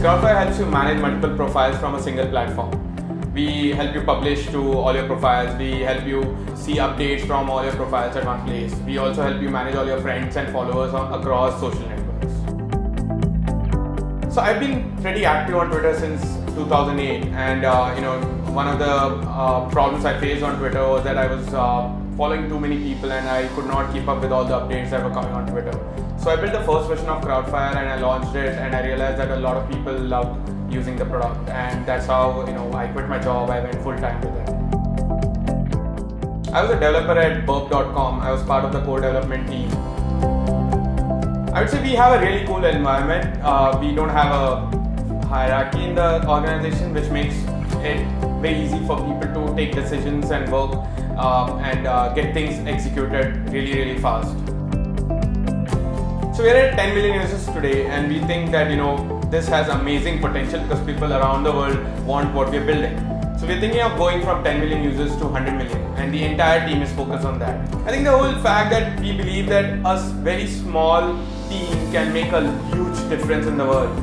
Crowdfire helps you manage multiple profiles from a single platform. We help you publish to all your profiles. We help you see updates from all your profiles at one place. We also help you manage all your friends and followers across social networks. So I've been pretty active on Twitter since 2008, and one of the problems I faced on Twitter was that I was following too many people and I could not keep up with all the updates that were coming on Twitter. So I built the first version of Crowdfire and I launched it, and I realized that a lot of people loved using the product, and that's how I quit my job. I went full time with it. I was a developer at Burp.com. I was part of the core development team. I would say we have a really cool environment. We don't have a hierarchy in the organization, which makes it very easy for people to take decisions and work and get things executed really fast. So we're at 10 million users today, and we think that this has amazing potential because people around the world want what we're building. So we're thinking of going from 10 million users to 100 million, and the entire team is focused on that. I think the whole fact that we believe that a very small team can make a huge difference in the world,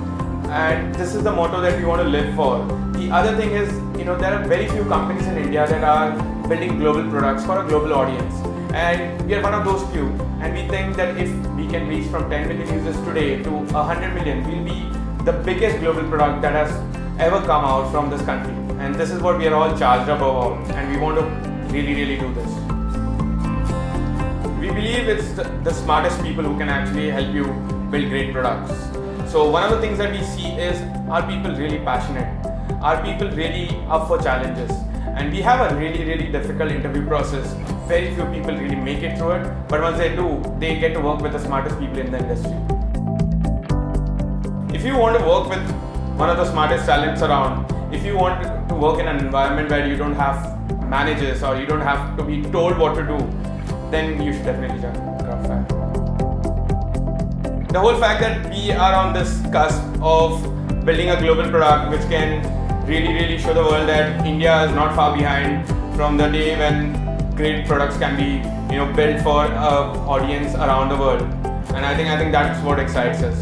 and this is the motto that we want to live for. The other thing is, there are very few companies in India that are building global products for a global audience, and we are one of those few. And we think that if we can reach from 10 million users today to 100 million, we'll be the biggest global product that has ever come out from this country. And this is what we are all charged up about, and we want to really do this. We believe it's the smartest people who can actually help you build great products. So one of the things that we see is, are people really passionate? Are people really up for challenges? And we have a really difficult interview process. Very few people really make it through it, but once they do, they get to work with the smartest people in the industry. If you want to work with one of the smartest talents around, if you want to work in an environment where you don't have managers or you don't have to be told what to do, then you should definitely join Crowdfire. The whole fact that we are on this cusp of building a global product which can really show the world that India is not far behind from the day when great products can be built for an audience around the world, and I think that's what excites us.